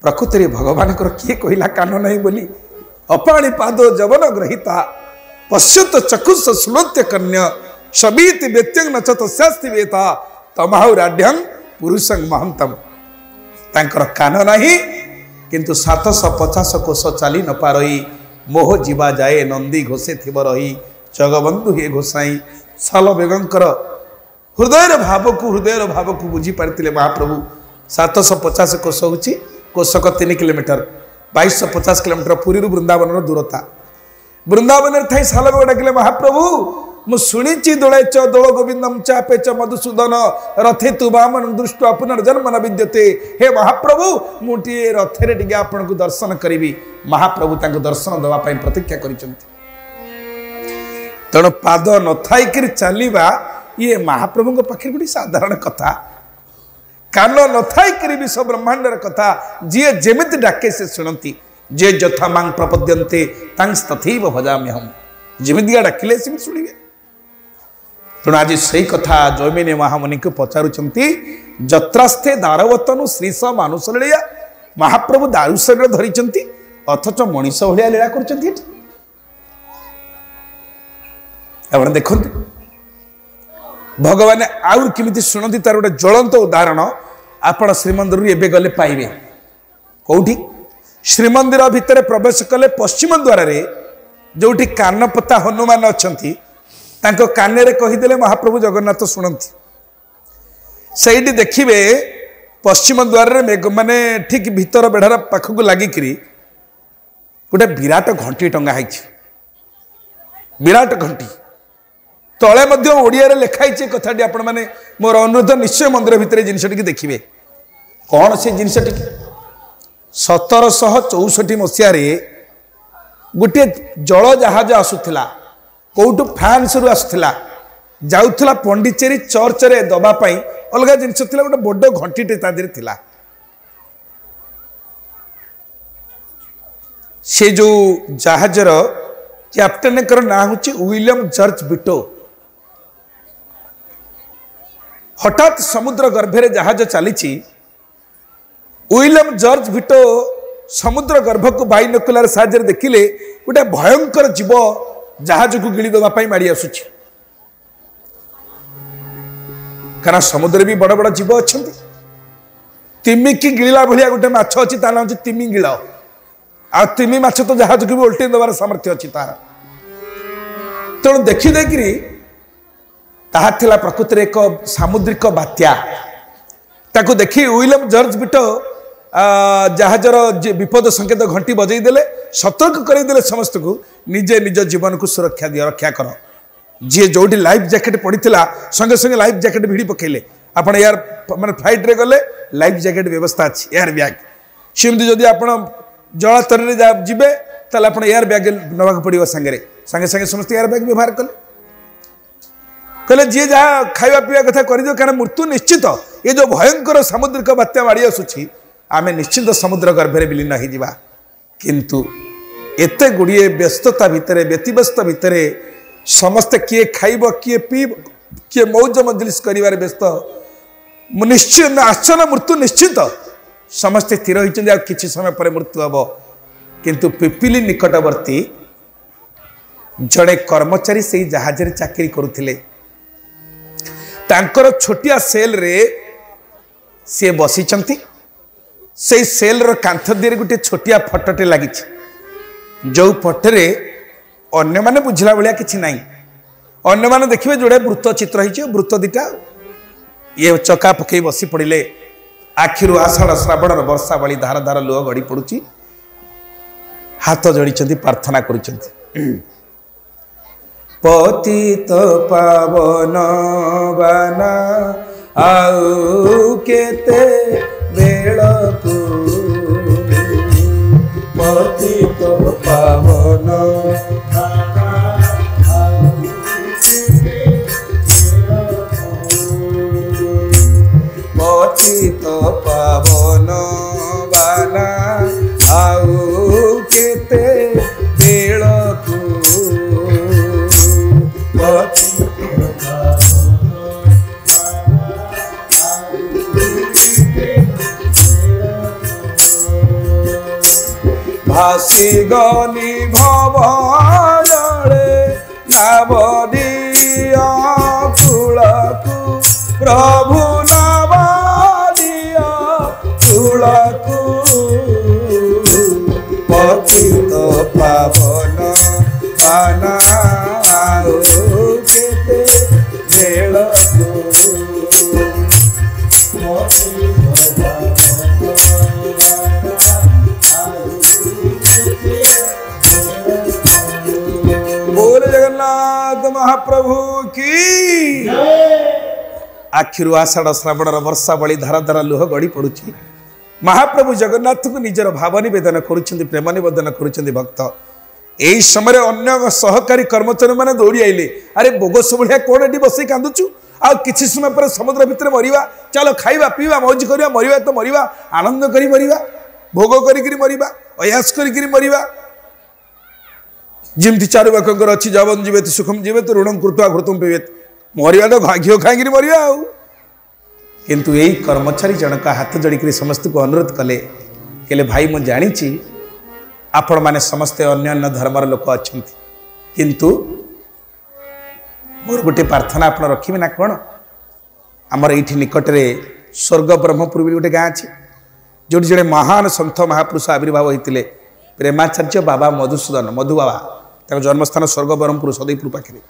प्रकृति भगवान किए कहला कान नहीं बोली अपाणी पाद जवन ग्रहिता पश्यत चकुष सुनत्य कन्या सबीति व्यत्यंग न तस्यास्ति वेता तमाहुराढ्यं पुरुषं महंतम तांकर कान नहीं किंतु 750 कोश चली न पारई मोह जीवा जाए नंदी घोषे थिब रही जगबंधु हे घोषाई साल बेगंकर हृदय भाव को बुझी पारिथिले महाप्रभु 750 कोश होची कोशक 3 किलोमीटर 2250 किलोमीटर पुरी वृंदावन दूरता वृंदावन थाई साल बेग डाकिले महाप्रभु मुझी दोले च दोल गोविंदम चापे च मधुसूदन रथे तु बामन दृष्ट पुनर्जन्म न विद्यते हे महाप्रभु मुझे रथे टे आपण को दर्शन करी महाप्रभु दर्शन देवाई प्रतीक्षा कर तेणु पाद न थी चलवा ये महाप्रभु पाखे गोटे साधारण कथा कान न थी विश्व ब्रह्मांडर कथा जी जेमिति डाके से शुणती जे यथा मांग प्रपद्यन्ते तथैव भजाम्य हम जमितिका डाकिले से शुणिबे तेणु आज से कथा जैमिनी महामुनि को पचारुंट जत्रास्थे दारवतनु श्रीश मानुष लीला महाप्रभु दारु शरीर धरी अथच मनीष भाया लीला कर देखु भगवान आउर किमिति शुणती तार गोटे ज्वलंत उदाहरण आपण श्रीमंदिर एबे गले पाइबे कौटी श्रीमंदिर भितर प्रवेश कले पश्चिम द्वार जोटी कानपता हनुमान अच्छा तांको कानेरे कहीदेले महाप्रभु जगन्नाथ शुणती सहीटी देखिए पश्चिम द्वार माने ठीक भीतर बेढ़ार पाखक लगिकी गोटे विराट घंटी टंगा है विराट घंटी तले ओडिया लिखाई कथाटी आपण मैंने मोर अनुरोध निश्चय मंदिर भितर जिनसटी देखिए कौन से जिनसटी 1764 मसीह गोटे जल जहाज आसूला कौटू फ्रांस रु आसूला जाऊला पंडिचेरी चर्च रे दबापाई अलग जिनस गोटे बड़ घंटीटे था से जो जहाजर कैप्टेन ना हूँ विलियम जॉर्ज बिटो हठात समुद्र गर्भे जहाज चली विलियम जॉर्ज बिटो समुद्र गर्भ को बाइनोकुलर साहाय्य देखिले गोटे भयंकर जीव जहाज को गिड़ी देवाई माड़ी आसुची कारण समुद्र भी बड़ बड़ जीव अच्छा तिमिकी गिड़ा भाया गोटे माछ अच्छी ताना हूँ तिमि गिड़ आ तिमि माछ तो जहाज को भी उल्टे देवार सामर्थ्य अच्छी तार तेणु देखिदेकरी ताहा प्रकृति एक सामुद्रिक बात्या ताकू देखी विलियम जॉर्ज बिटो जहाजर विपद संकेत घंटी बजईदे सतर्क करदे समस्त को निजे निज जीवन को सुरक्षा दिया रक्षा कर जी जो लाइफ जैकेट पड़ा संगे संगे लाइफ जैकेट भिड़ी पकेले आप एयर माने फ्लाइट रे गले लाइफ जैकेट व्यवस्था अच्छी एयर बैग सेमती जदि आप जलातर जीवे ताल आप एयर बैग नवाक पड़ो सांगे सांगे सांगे समस्त एयर बैग व्यवहार कले कहले जी जहाँ खावा पीवा कथा कर कारण मृत्यु निश्चित ये जो भयंकर सामुद्रिक बात्या माड़ी आसूची आमे निश्चित समुद्र गर्भे विलीन हो किंतु एते गुड़िए व्यस्तता भितर व्यतिव्यस्त भितर समस्ते किए खाइब किए पीब किए मौज मजलिस कर व्यस्त निश्चित आसन मृत्यु निश्चित समस्ते स्थिर होती किसी समय पर मृत्यु हम किंतु पिपिली निकटवर्ती जड़े कर्मचारी से जहाज चाकरी करुले तांकर छोटिया सेल रे सी बसीचंती से सेल रो कांथ दिए गोटे छोटिया फटोटे लगी जो फटरे अन्य माने बुझला भाया किसी ना अन्य माने देखिए जोड़े वृत्त चित्र हो वृत्त दीटा ये चका पकई बसी पड़े आखिर आषाढ़ श्रावण वर्षा बाली धार धार लुह गड़ी पड़ुची हाथ जोड़ी प्रार्थना कर पतित पावन बाना आउ केते बेलकु पतित पावन पतित पावन बाना आउ केते बेलकु भासी गली भव जले नावदिया कूलकु प्रभु नावदिया कूलकु पतित पावन बनाओ केते बेलकु बोल जगन्नाथ महाप्रभु की आखिरु आषाढ़ श्रावण वर्षा बड़ी धारा धारा लुह गड़ी पड़ुची महाप्रभु जगन्नाथ को निजर भाव निवेदन करुछंती प्रेम निवेदन करुछंती भक्त एई समय अन्य सहकारी कर्मचारी माने दौड़ी आइले अरे बोगस भलिया कोन एटी बसई कांदुचु आ किछि समय पर समुद्र भितर मरिबा चलो खाइबा पीवा मौज करिबा मरिबा तो मरिबा आनंद करी मरिबा भोग करी मरिबा अयास करी मरिबा जिमती चारु बाकर अच्छी जवन जीवे सुखम जीवे तो ऋणम कृत्वा घृतम पीवेत मरिया तो घी खाई मरिया किंतु यही कर्मचारी जनक हाथ जोड़ी समस्त को अनुरोध कले कहले भाई मुझे जानी आपण माने समस्ते अन्य अन्य धर्मर लोक अच्छा किंतु मोर गोटे प्रार्थना आप रखिबे ना कौन आमर ये निकट में स्वर्ग ब्रह्मपुर भी गोटे गाँ अच्छी जो जड़े महान सन्थ महापुरुष आविर्भाव होते प्रेमाचार्य बाबा मधुसूदन मधु बाबा जन्मस्थान स्वर्ग ब्रह्मपुर सदैपुर पाखे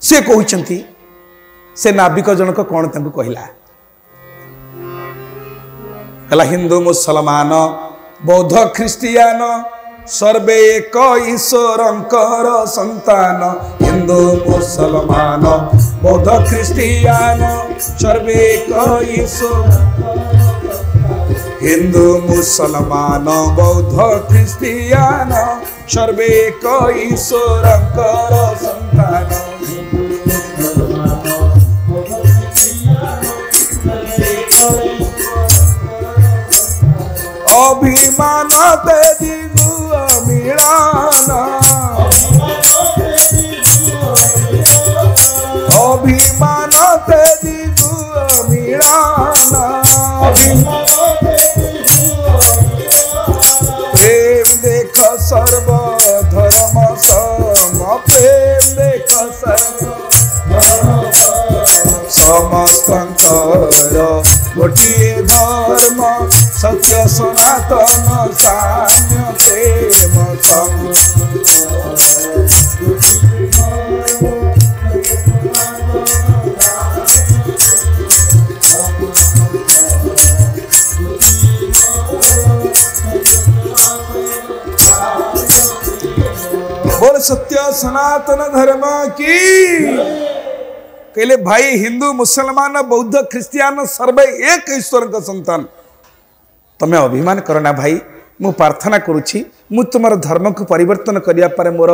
से कहते से नाविक जनक कौन कहला कहला हिंदू मुसलमान बौद्ध ख्रिस्टियान सर्वे एक ईश्वरंकर संतान हिंदू मुसलमान बौद्ध ख्रिस्टियान सर्वे एक ईश्वर हिंदू मुसलमान बौद्ध ख्रिस्टियान सर्वे एक ईश्वरंकर संतान अभिमान तेजी गुआ मिलाना अभिमान तेजी गुआ मिलाना प्रेम देख सर्व धर्म सम प्रेम देख सर्व समस्तंकर गोटे धर्म सत्य सनातन साम्य प्रेम बोल सत्य सनातन धर्म की कहले भाई हिंदू मुसलमान बौद्ध ख्रिस्टियान सर्वे एक ईश्वर का संतान तुम्हें अभिमान करना भाई मु प्रार्थना करुच्ची मु तुम धर्म को परिवर्तन करने पर मोर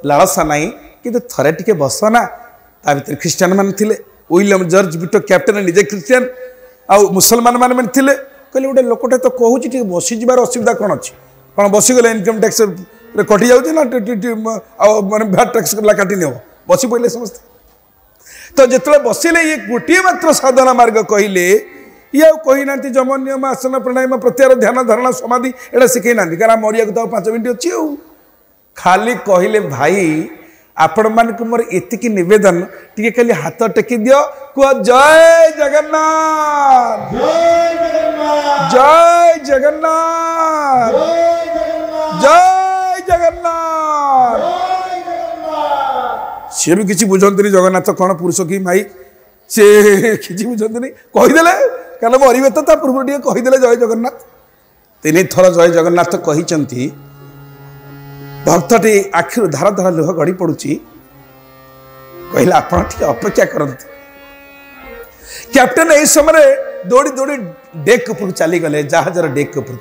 लालसा नहीं कि थरे टिके बस ना ता भीतर ख्रिस्टियान मान थिले विलियम जॉर्ज बिटो कैप्टेन निजे ख्रिस्टियान आ मुसलमान मान थिले कहले गोटे लोकटे तो कहूँ बसी जबार असुविधा कौन अच्छी कौन बसीगले इनकम टैक्स कटि जाऊँ ना माने भैट टैक्स काटि ने बसी पड़े समस्त तो जिते बसिले ये गोटे मात्र साधना मार्ग कहले ये कही ना जम नियम आसन प्राणायाम प्रत्याहार ध्यान धारणा समाधि एटा शिखई ना कारण मरिया तो 5 मिनट अच्छी खाली कहले भाई आपण मान मोर एतिकी निवेदन टी खाली हाथ टेकी दियो कह जय जगन्नाथ जय जगन्नाथ जय जगन्नाथ सी भी किसी बुझंती जगन्नाथ कौन पुरुष कि माई सी किसी बुझंती कहीदे क्या मरवे तो पूर्व टे कहीदे जय जगन्नाथ 3 थर जय जगन्नाथ कही भक्तटी आखिर धारा धारा लुह गड़ी पड़ुची कहला आपण ठीक अपेक्षा करते कैप्टेन यही समय दौड़ी दौड़ी डेक उपर चली गले जहाजर डेक उपर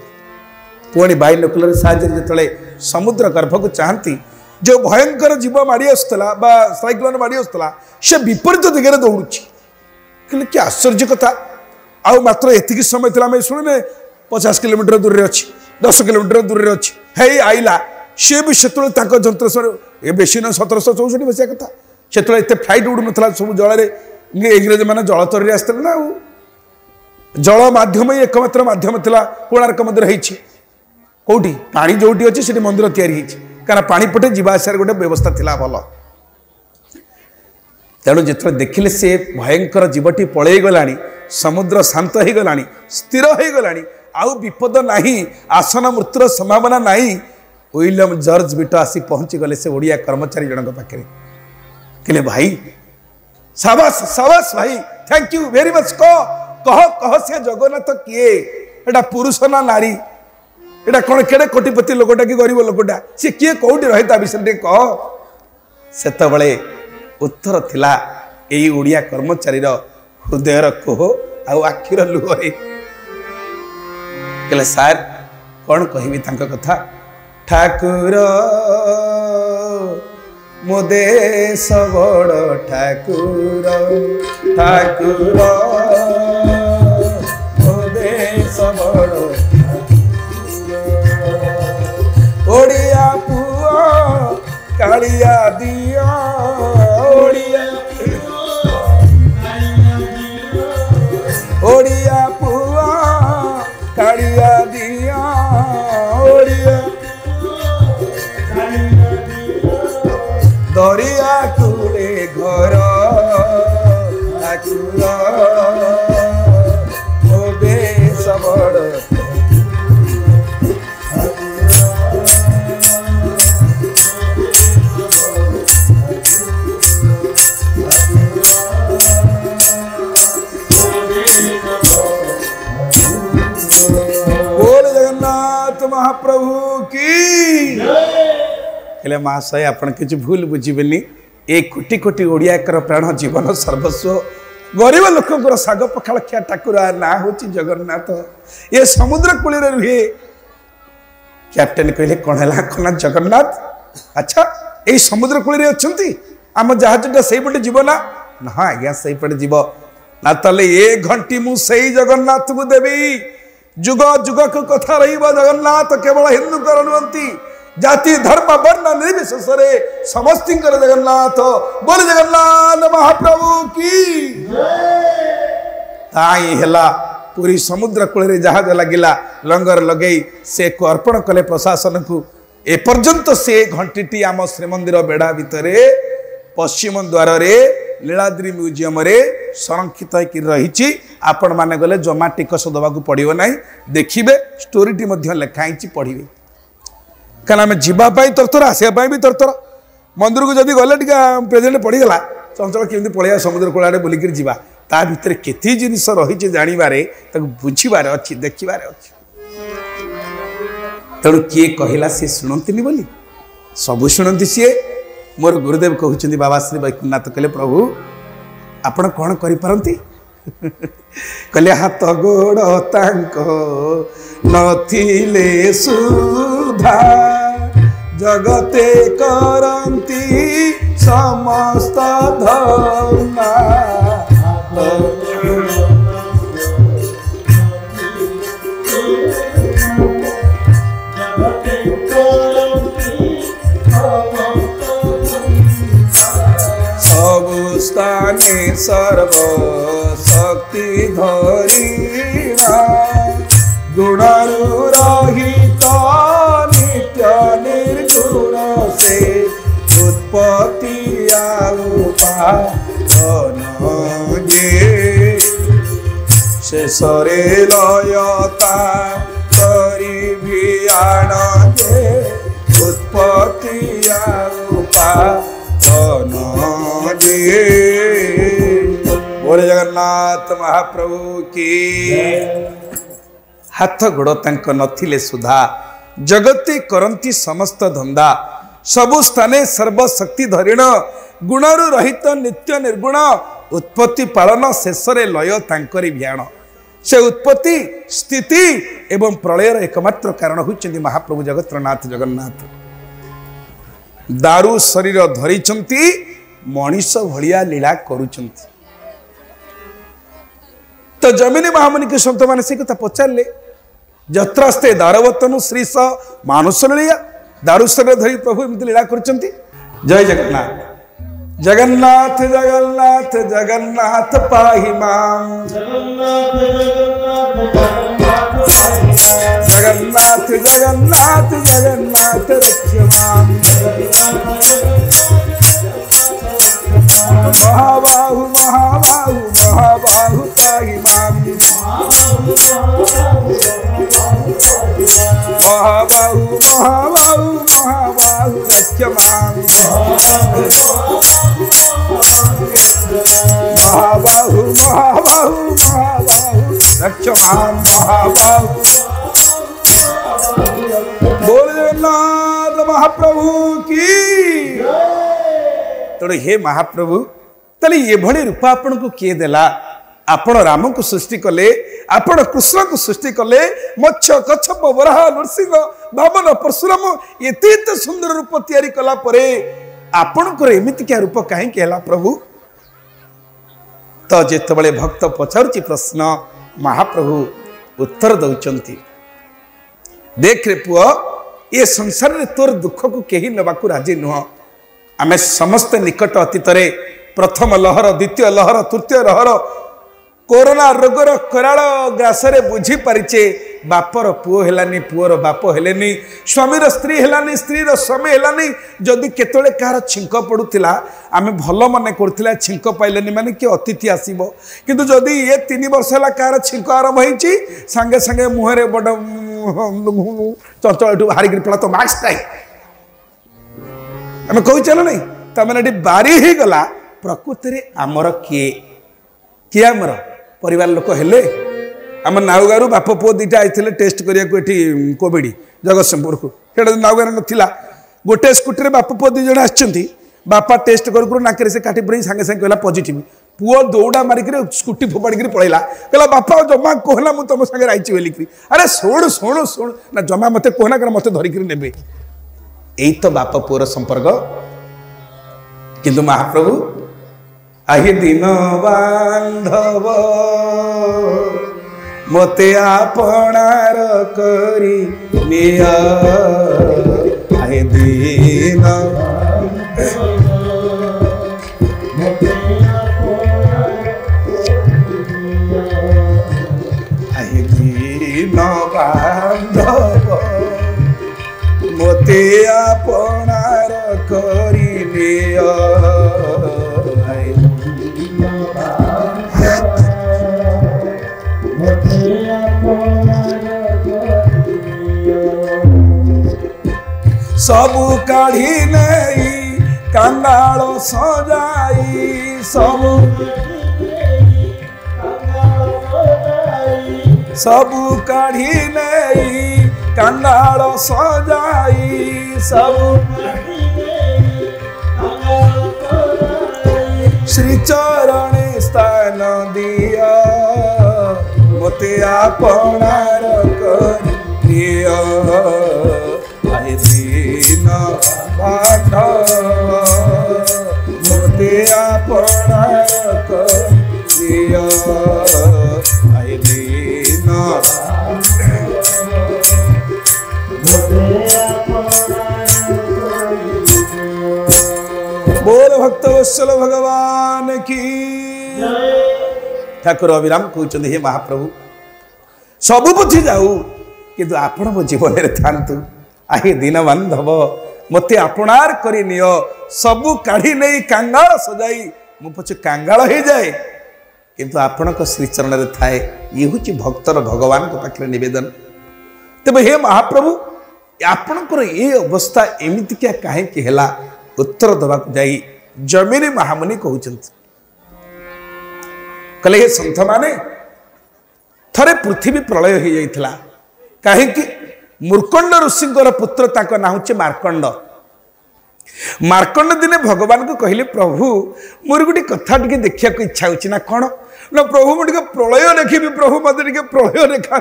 पुणी बाइनोकुलर साहाय्य समुद्र गर्भ को चाहती जो भयंकर जीव माड़ी आसला साइक्लोन माड़ी आसला से विपरीत दिगरे दौड़ुची कहले कि आश्चर्य कथा आ मात्र एतिकी समय थी आम शुणे 50 किलोमीटर दूर में अच्छी 10 किलोमीटर दूर में अच्छी है आईला सी भी से जंत्र ये बेसी न 1764 बसिया कथा से एत फ्लाइट उड़ू ना सब जल इंग्रेज मैंने जल तरी आसते ना जल मध्यम ही एकमात्र मध्यम था कोणार्क मंदिर कौटी पानी जोटी अच्छी से मंदिर तैयारी कारण पानी पटे जावासार गोटे व्यवस्था थिला भल तेणु जिते देखिले से भयंकर जीवटी पलि गला समुद्र शांत हो गला स्थिर हो गला आउ विपद नहीं आसन मृत्युर संभावना नहीं विलियम जॉर्ज बिटो आसी पहुंची गले से ओडिया कर्मचारी जनक पाखे कहले भाई साबास साबास भाई थैंक यू वेरी मच कह कह से जगन्नाथ किए एटा पुरुष ना नारी एटा कौन केड़े कोटिपति लोकटा कि गरीब लोकटा सी किए कौटी रहे ता विषय कह सेतबले उत्तर थिला एई ओडिया कर्मचारी हृदयर कोह आखिर लुहरे कहले सार कौन कहबी तांका कथा ठाकुर मो देश बड़ ठाकुर ठाकुर मो देश बड़ ओडिया पुआ कालिया दिया ओडिया पुआ कालिया दिया ओडिया दरिया कूले घर ठाकुर मो देश बड़ महाप्रभु की हेले महाशय आपण किसी भूल बुझीबेनी ए कोटी कोटी ओडियाकर प्राण जीवन सर्वस्व गरीब लोक साग पखाल खिया ठाकुर ना हूँ जगन्नाथ ये समुद्र कूल रुहे कैप्टेन कहले कौन है कौन जगन्नाथ अच्छा ये समुद्र कूल अच्छा आम जहाजटा से पटे जीव ना आज्ञा से पटे जीव ना ताले ये घंटी मु से जगन्नाथ को देवी जुग जुग को कथा रही जगन्नाथ केवल हिंदू कर नुहति जाति धर्म वर्ण निर्विशेष समस्त जगन्नाथ बोले जगन्नाथ महाप्रभु की ताई हेला पूरी समुद्र कूल जहाज लगिला लंगर लगे से को अर्पण कले प्रशासन को एपर्यंत से घंटी आम श्रीमंदिर बेढ़ा भितर पश्चिम द्वार लीलाद्री म्यूजियम रे संरक्षित रही आपण माने गले जमा टिकस दबा पड़ो ना देखिए स्टोरीटी लिखाई पढ़े कारण आम जावाई तरतर आसवाई भी तरतर मंदिर को जब गले प्रेजेंट पड़गला चंचल केमी पलैया समुद्र कूल बुलिक जा ता भितर केते जिनिस रही जानवे बुझार अच्छी देखार अच्छी तेणु किए कहला सी शुणती बोली सबू शुणती सी मोर गुरुदेव कहते बाबा श्री वैकुंठनाथ कहले प्रभु आपण कौन करिपारंती कहले हाथ गोड़ तांको नथिले सुधा जगते करंती समस्त धर्मा स्थाने सर्व शक्ति धरीना गुणरु रहित नित्य निर्गुण से उत्पत्ति शेषरे लयता करी भियाण उत्पत्ति बोले जगन्नाथ महाप्रभु की हाथ गोड़ तांक नथिले सुधा जगते करंती समस्त धंदा सबु स्थाने सर्वशक्ति धरिण गुणरु रहित नित्य निर्गुण उत्पत्ति पालन शेषरे लय तांकरी भियाण से उत्पत्ति स्थिति एवं प्रलयर एकमात्र कारण होइछन्ति महाप्रभु जगत्रनाथ जगन्नाथ दारू शरीर धरिछन्ति मनीष भलिया लीला करुछन्ति तो जमिनी महामुनि के संत माने से कथा पचारले जत्रास्ते दारवतनु श्रीस मानुष लीला दारू शरीर धरी प्रभु एमती लीला करुछन्ति जय जगन्नाथ जगन्नाथ जगन्नाथ जगन्नाथ पाहि मां जगन्नाथ जगन्नाथ जगन्नाथ जगन्नाथ जगन्नाथ जगन्नाथ रक्षमाम महाबाहु महाबाहु महाबाहु पाहि माम महाबाहु महाबाहु महाबाहु रक्षमाम महाबाहु महाबाहु महाबाहु रक्षमाम महाबाहु। बोल जगन्नाथ महाप्रभु की। तेणु हे महाप्रभु ताले ये भली रूप आपण को किए देला? आपण राम को सृष्टि कले, आपण कृष्ण को सृष्टि कले, मत्स्य कच्छप वराह नृसिंह वामन परशुराम एते सुंदर रूप तैयारी कला परे आपण को एमिति क्या रूप काहे केला प्रभु? तो जेतबळे भक्त पचारुची प्रश्न महाप्रभु उत्तर दउचंती। देख रे पुआ ये संसार रे तोर दुख को केही नबाकू राजी नुह। आमे समस्त निकट अतीत रे प्रथम लहर द्वितीय लहर तृतीय लहर कोरोना रोगर कराल ग्रास रे बुझी परिचे बापर पुओ हेलानी पुओर बाप हेलेनी स्वामीर स्त्री हेलानी स्त्रीर स्वामी हेलानी। जदि केतळे कार छिंक पडुतिला आमे भल मने करथिला छिंक पाइलेनी माने कि अतिथि आसीबो, किंतु जदि ये 3 वर्ष हला कार छिंक आरंभ होईची संगे संगे मुहरे बड चंचल हारी गिर पला तो मास्क टाइ आमे कहू चलो नहीं त माने बारी ही गला। प्रकृति रे आमर किए आमर परिवार लोक हेले आम नाउगारू बाप पुओ दुईटा आईते टेस्ट करिया कोविड जगतसिंहपुर को सेटा नाउगार नाला गोटे स्कूटी बाप पुओ 2 जण आछंती बापा टेस्ट करू नाक से काटी पड़ी सांगे सांगे कहला पॉजिटिव पुओ दौड़ा मारिक स्कूटी फोपाड़ी पड़ेगा कहला बापा जमा कहना मुझे तुम सागे आईची बोलिकी। अरे शुण शुण शुण ना जमा मत कहना कर मत धरिक ने यही तो बाप पुओर संपर्क। किंतु महाप्रभु आहि दिन बांधव मते आपणार करी निया आहि दिन आहि दिन बांधव मते आपणार करी निया सबु काढ़ी नहीं कंगाल सजाई सबु काढ़ी नहीं कंगाल सजाई श्री चरण स्थान दिया मते आपणार करिया आहि दिन बांधव मते आपणार करिया आहि दिन बोल भक्त वत्सल भगवान की। ठाकुर अभिराम कहते हे महाप्रभु सबु बुझी जाऊ किंतु आपण मो जीवन में थांतु आहि दिन बांधव मते आपणार करी नियो सबु काढ़ी नहीं कांगाल सजाई मु पछे कांगाल हो जाए किंतु आपण श्रीचरण में थाए ये हूँ भक्तर भगवान को पाखे निवेदन। तेज हे महाप्रभु आपणकर ये अवस्था एमती क्या कहीं है उत्तर दवाक जाई जमीन महामुनि कहले हे संत माने थरे पृथ्वी प्रलय हो जाइथिला कहीं मूर्कंड ऋषिंकर पुत्र ताको ना होचे मार्कंड। मार्कंड दिने भगवान को कहले प्रभु मोर गोटे कथा टिके देखिया को इच्छा होची ना कौन ना प्रभु मुझे प्रलय देखी प्रभु मत प्रलय देखा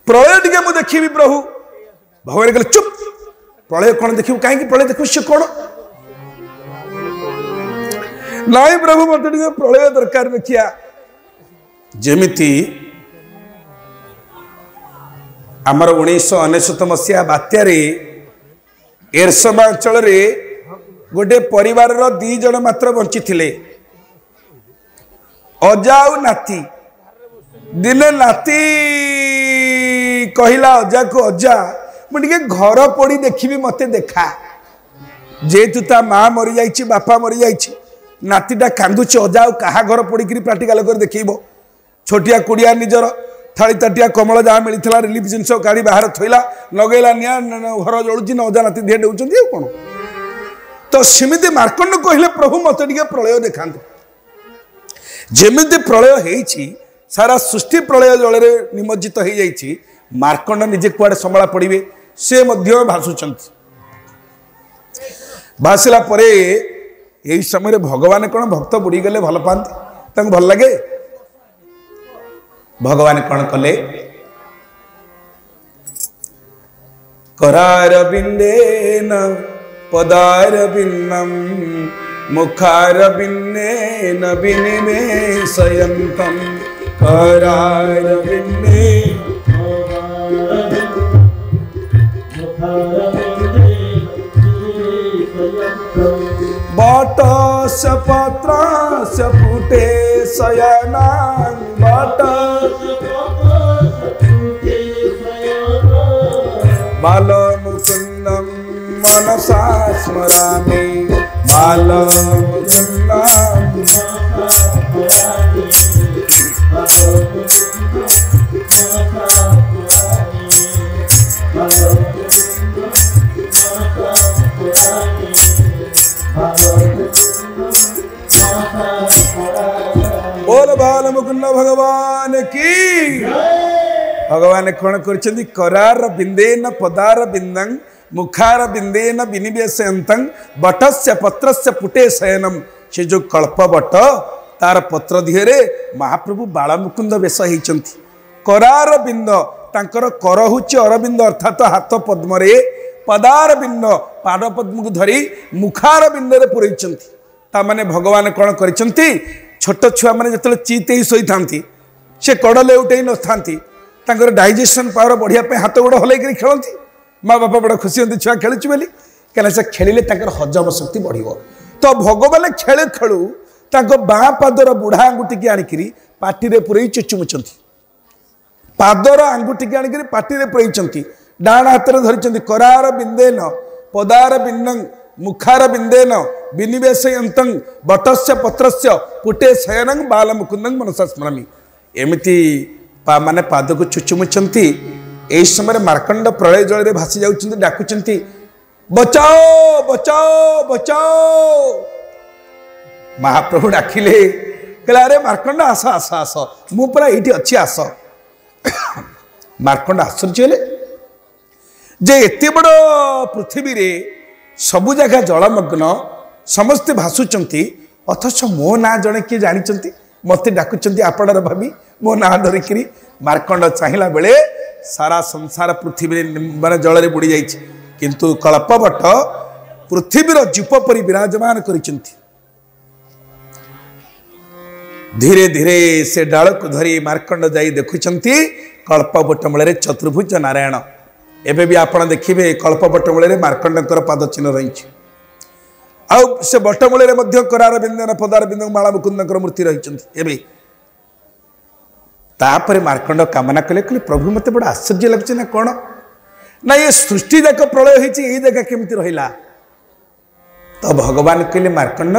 प्रलय टे मुझे देखी प्रभु भगवान कहले चुप प्रलय कौन देखिए कहीं प्रलय देखु सी कौन नाई प्रभु मत प्रलय दरकार देखिया जेमिति आमर 1999 मसीहा बात्यार एरसमा अंचल गोटे परिवार 2 जन मात्र बंची थे अजा और नाती दिने नाती कहला अजा को अजा मुझे घर पड़ी देखी मत देखा जेहेतु ता माँ मरी जाइए बापा मरी जाइए नातीटा कांदुचे अजा क्या घर पड़ी प्राक्टिकाल कर देखेब छोटिया कुड़िया निजर थाली ताटिया कमल जहाँ मिलता रिलीफ जिनस काढ़ी बाहर थोला लगेला निया घर जलुची न अजा नाती दिए दे कौन तो सेमती मार्कंड कहले प्रभु मत टे प्रलय देखा जमी प्रलय हो सारा सृष्टि प्रलय जल निमज्जित हो जाइए मार्कंड निजे कुआड़े संभाला पड़े से भाषुंट भाषिला यही समय भगवान कौन भक्त बुड़ी गले भल पाती भल लगे भगवान कौन कले करार बिंदेन पदार बिन्नम मुखार बिन्नेन विनिमेषयन्तम करार बिन्ने बटस पत्रस पुटे शयनां बालमुकुन्दं मनसा स्मरामि बोल बाल मुकुंद भगवान की भगवान कौन कर करार बिंदेन पदार बिंदं मुखार बिंदेन विनिवेशयन्तं बटस्य पत्रस्य पुटे शयनम से जो कल्प बट तार पत्र दिहरे महाप्रभु बाल मुकुंद वेश होती करार बिंद तांकर कर होची अरविंद अर्थात हाथ पद्म पदार बिंद पाद पद्म को धरी मुखार बिंदे पुरई ताने भगवान कौन कर छोट छुआ मैंने जो चित ही शोई था से कड़ लेउटे न था डाइजेशन पावर बढ़िया हाथ गोड़ हल्कि खेलती माँ बापा बड़ा खुशी होती छुआ खेलुची बोली कहीं से खेलिले हजम शक्ति बढ़ तो भगवान खेलु खेलु बाँ पादर बुढ़ा आंगुठी की आनिकी पार्टी पुरई चुचुमुंट पादर आंगुठी की आनिकी पार्टी पुरई डाण हाथ में धरी करार बिंदेन पदार बिंदं मुखार बिंदेन विनिवेशयन्तं बटस्य पत्रस्य पुटे शयनं बाल मुकुंदं मनसा स्मरामि एमती माने पाद को चुचुमुंट यही समय मार्कंड प्रलय जल में भासी जाऊँ डाकुंट बचाओ बचाओ बचाओ महाप्रभु डाकिले कहला अरे मार्कंड आस आस आस मुझा ये अच्छी आस मार्कंड आश्चर्य जे एत बड़ पृथ्वी रे सबु जगह जलमग्न समस्ते भाषुंट अथच मो ना जड़े किए जानी मत डाकुंट आपणार भावी मो ना धरिकी मार्कंड चाहिला बेले सारा संसार पृथ्वी माने जल बुड़ी जाइए किंतु कल्पवट पृथ्वीर जीप परि विराजमान करिसेंती धीरे धीरे से डाल को धरी मार्कंड जाई देखुंती कल्पवट मूल चतुर्भुज नारायण एबे भी आपण देखिए कल्पवट मूल मार्कंडकर पाद चिन्ह रही आउ से बटमूल करार बिंदन पदार बिंद माला मुकुंदकर मूर्ति रही तापर मार्कंड कामना कले कहले प्रभु मत बड़ा आश्चर्य लगे ना कौन ना ये सृष्टि जाक प्रलय होती यही जगह केमती रहा तो भगवान कहले मार्कंड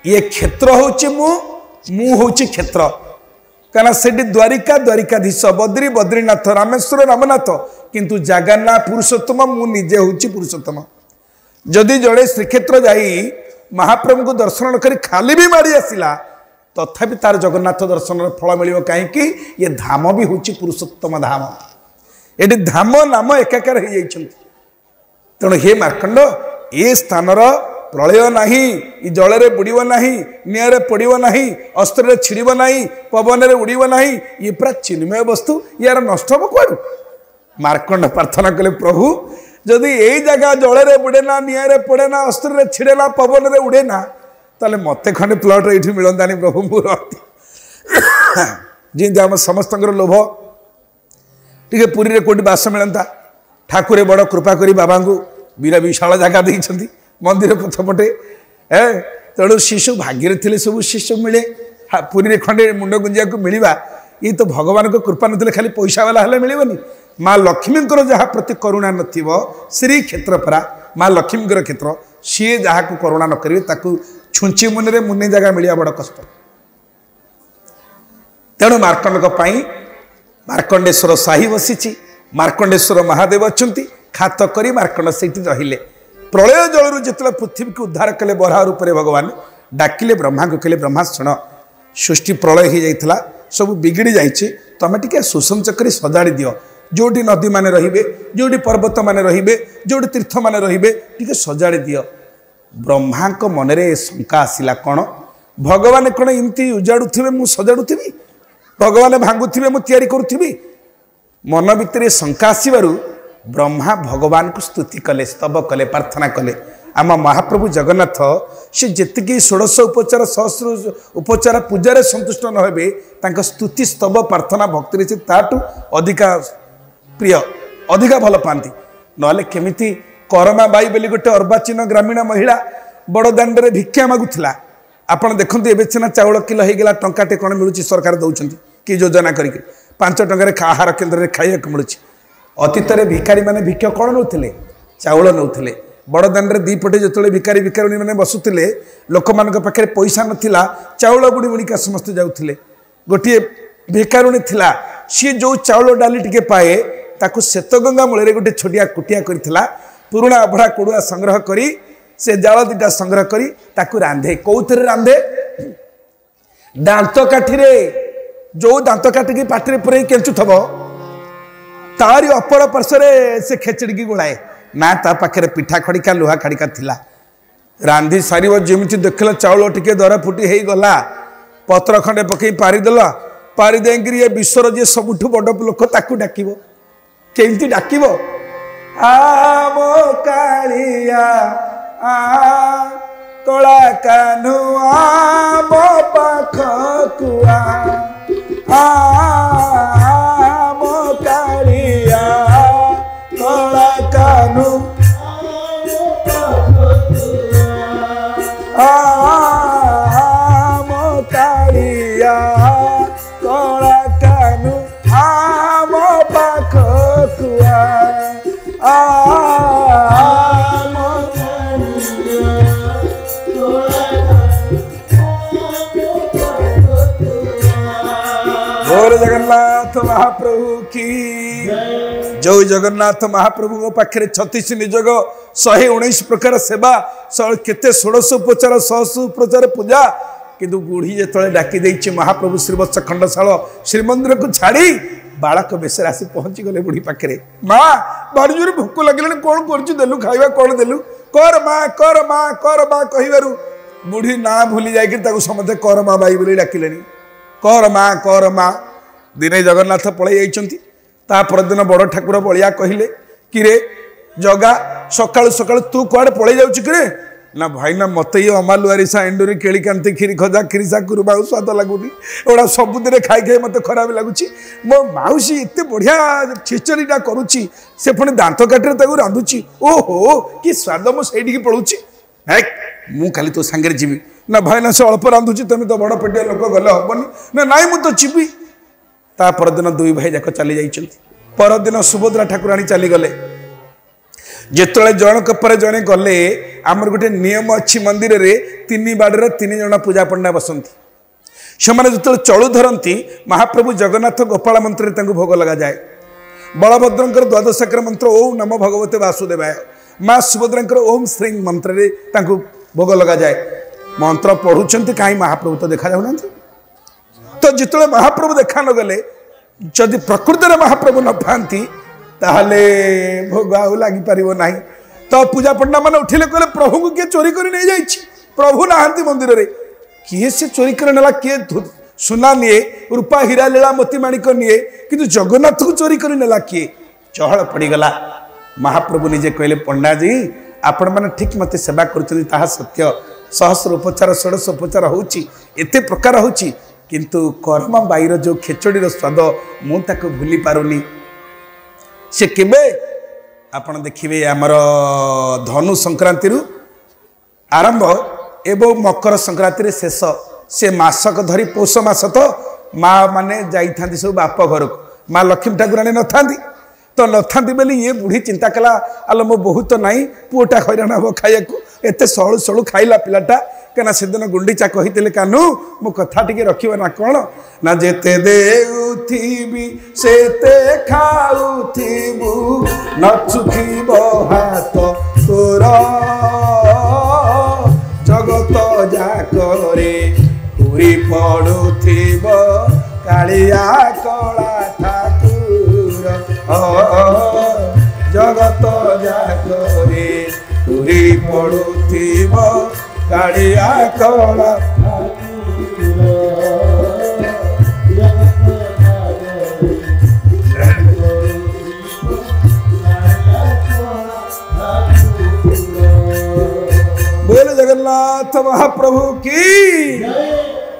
ये क्षेत्र हूँ क्षेत्र कहीं से द्वारिका द्वारिकाधीश बद्री बद्रीनाथ रामेश्वर रामनाथ किंतु जगन्नाथ पुरुषोत्तम मु निजे हूँ पुरुषोत्तम जदि जड़े श्रीक्षेत्र जाई महाप्रभु को दर्शन कर खाली भी मारी आसला तथापि तार जगन्नाथ दर्शन फल मिल कहीं ये धाम भी हूँ पुरुषोत्तम धाम ये धाम नाम एकाकार हो तेणु हे मार्कंड ये स्थानर प्रलय नहीं जल में बुड़ब ना निआरे पड़ब ना अस्त्र छिड़ब ना पवन में उड़ब ना ये पूरा चिन्मय वस्तु यार नष्ट हम कौन मार्कंड प्रार्थना कले प्रभु जदि यही जगह जल में बुड़े ना निआरे पड़े ना अस्त्र छिड़े ना पवन में उड़े ना ताले मत खंडे प्लट ये मिलतानी प्रभु मोर जी आम समस्त लोभ टे पुरी कौटी बास मिलता ठाकुर बड़ कृपा करी बाबा को बीरा विशाल जगह देती मंदिर पथपटे तेणु शिशु भाग्य थे सब शिशु मिले पुरी खंडे मुंड गुंजा को मिलवा ये तो भगवान को कृपा नथिले खाली पैसा वाला हेले मिलबनी माँ लक्ष्मी जहाँ प्रति करुणा नथिबो श्री क्षेत्र परा माँ लक्ष्मी क्षेत्र सी जहाँ को करुणा न करेंगे ताकू छुंची मुनि मुनि जगह मिलिया बड़ कष्ट तेणु मार्कंड मार्कंडेश्वर साही बसी मार्कंडेश्वर महादेव अच्छा खात करी मार्कंड से रहिले प्रलय जलू जिते पृथ्वी को उद्धार कले बराह रूप में भगवान डाकिले ब्रह्मा को कहले ब्रह्मा शुण सृष्टि प्रलय हो जाता सब बिगड़ी जाइए तुम टे सुसंच कर सजाड़ी दियो जोटी नदी माने रहिबे जोटी पर्वत माने रहिबे जोटी तीर्थ माने रहिबे टिके सजाड़ी दियो ब्रह्मा को मन में शंका आसला कौन भगवान कौन एमती उजाड़ुवे मु सजाड़ुवी भगवान भांगुवे मु तैयारी करुवी मन भितर शंका आसबार ब्रह्मा भगवान को स्तुति कले स्तव कले प्रार्थना कले आम महाप्रभु जगन्नाथ से जी षोड़श उपचार सहस्र उपचार पूजार संतुष्ट न हे तांका स्तुति स्तव प्रार्थना भक्ति से ताठू अधिका प्रिय अधिका भल पाती ना केमिति करमा बाई बोली गोटे अर्वाचीन ग्रामीण महिला बड़ दाण्ड भिक्षा मागुला आपड़ देखते एवं सीना चाउल किलो होगा टंकाटे कौन मिलूँ सरकार दौरान कि योजना करके 5 टंकार आहार केन्द्र में खाइक मिलूँ अतीत भिखारी मैंने भिक्ष कौन नौले चाउल नौले बड़ दाण्ड दीपटे जो भिखारी भिखारिणी मैंने बसुले लोक मान पाखे पैसा नाला चाउल बुणी बुणिका समस्ते जाऊे गोटे भिखारुणी थिला सी जो चाउल डाली टिके पाए ताकू श्वेतगंगा मूल गोटे छोटिया कुटिया करथिला पुराणा अभड़ा कोड़ुआ संग्रह करी से जाल दिटा संग्रह करी ताकू रांधे कौथे रांधे दांत काठी जो दांत काटिकी पाटी पुरे केंचुथब तारी अपर पार्श्वे से खेचड़ी की गोलाए ना ता पाखे पिठा खड़िका लुहा खड़िका थिला रांधि सार जमी देखल चाउल टिके दर फुटी हो गला पत्र खंडे पकई पारिदेल पारिदे ये विश्वर जी सबुठ बड़ लोक ताकू डाक केमती डाक आमो कालिया आ कला कानु आमो पाखकुआ आमो कालिया कला कानु आमो कालिया कला कानु आमो पाखकुआ जगन्नाथ महाप्रभु की जय जगन्नाथ महाप्रभु पाखे 36 निजोग 119 प्रकार सेवा केते 16 उपचार 100 उपचार पूजा किंतु बूढ़ी जो डाकी देछि महाप्रभु श्रीवत्स खंडशाल श्रीमंदिर को छाड़ी बालक बेस आसी पहुंची गले बुढ़ी पाखे माँ भारी जोर भोक लगे कौन करू खाଇବା कौन देलु कर माँ कहबारू बुढ़ी ना भूली जाकर समझे कर माँ बाई बोली डाकिले कर माँ दिने जगन्नाथ पलि जाइछंती परदिन बड़ ठाकुर बलिया कहले कि रे जगा सकाळु सकाळु तू कुआडे पलि जाउछ कि रे ना भाई ना मत ये अमालुआरीसा एंडुरी केली कांति खीरी खजा खीरीसा कुरुबाऊ स्वाद लगुनि एड़ा सबुदिन खाई खाई मत खराब लगुच मो माउसी एत बढ़िया खिचड़ीटा करुच्ची से पुणी दांत काटे रांधुची ओहो कि स्वाद मुझे पड़ूची मु खाली तो सांगे जीवी ना भाई ना से अल्प रांधुची तुम तो बड़ पेटिया लोक गले हेनी ना नाई मु तो जीवी ता परदिन दुई भाई जाक चली जाइछंती परदिन सुभद्रा ठाकुराणी चली गले जिते जनक पर जड़े गले आमर गोटे नियम अच्छी मंदिर रे 3 बाड़े 3 जन पूजा पंडा बसंती से जो चलु धरती महाप्रभु जगन्नाथ गोपाल मंत्र भोग लगा जाए बलभद्र द्वादशाकर मंत्र ओम नमो भगवते वासुदेवाय माँ सुभद्रा ओम श्री मंत्र भोग लगा जाए मंत्र पढ़ुंट कहीं महाप्रभु तो देखा जाऊना तो जिते महाप्रभु देखा न गले जदि प्रकृत में महाप्रभु न पाती ताहले भोग आउ लगी पार ना तो पूजा पंडा मान उठिले कहले प्रभु को किए चोरी कर नहीं जाइए प्रभु नहांती मंदिर रे किए से चोरी कर नेला किए सुना निए रूपा हीरा लीला मोती माणिक निए किंतु जगन्नाथ को चोरी कर नेला किए चहल पड़गला महाप्रभु निजे कहले पंडा जी आपण मैंने ठीक मत सेवा कर सत्य सहस्र उपचार 16 उपचार होती प्रकार होची किंतु कर्म बाईर जो खेचड़ीर स्वाद मुझे भूली पारुनी से केबे आपण देखिए आमर धनु संक्रांति आरंभ एवं मकर संक्रांति शेष से मासक धरी पौष मास तो माँ माने जाई सब बाप घर को माँ लक्ष्मी ठाकुराणी नथांती तो नथांती बोली ये बुढ़ी चिंता कला आलो मो बहुत नाई पुओटा हैरान हम खाया एत सलु सलु खाइला पिलाटा कहीं से दिन गुंडीचा कही कानू मो कथा टे रखा ना कौन ना जेते देउथिबी सेते खाउथिबु नचुथिबो हाथ तोर जगत जाकरे पूरी पड़ुथिब कालिया कला ठाकुर जगत जाकरे पूरी पड़ुथिब कालिया कला बोले जगन्नाथ महाप्रभु की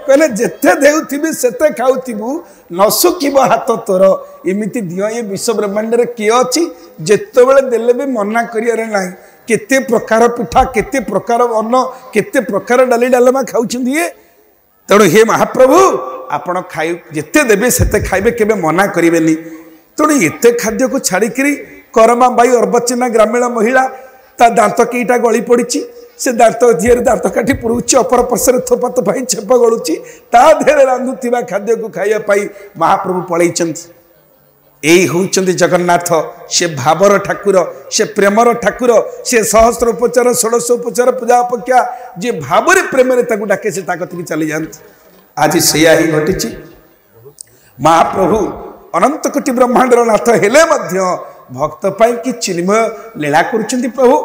कहले जेते देउथिबी सेते खाउथिबु नसुकिब हाथ तोर इमिति दियो ये विश्व ब्रह्मांड रे किए अछि जेते बेले देले भी मना करियारे नाही केते प्रकार पिठा केते प्रकार अन्न केते प्रकार डाली डालमा खाउछिंदी ये तेणु हे महाप्रभु आपण खाइ जेते देबे सेते खाइबे केबे मना करिवेनी तेणु एते खाद्य को छाड़िकरी करमा बाई अर्बचिना ग्रामीण महिला ता दांत केईटा गली पड़ी से दांत दिहर दांत काठी पुरुची अपर पर्शे थोपा थोपाई छेप गलुची ता देहरे रांधुथिबा खाद्य को खाइया पाई महाप्रभु पलैचंती यही होचंती जगन्नाथ से भावर ठाकुर से प्रेमर ठाकुर से सहस्र उपचार 1600 उपचार पूजा अपेक्षा जे भावरे प्रेम डाके से ताकत चली जाती आज से ही घटी महाप्रभु अनंत कोटि ब्रह्मांडर नाथ हेले भक्त पाई कि चिन्मय लीला करुछंती प्रभु।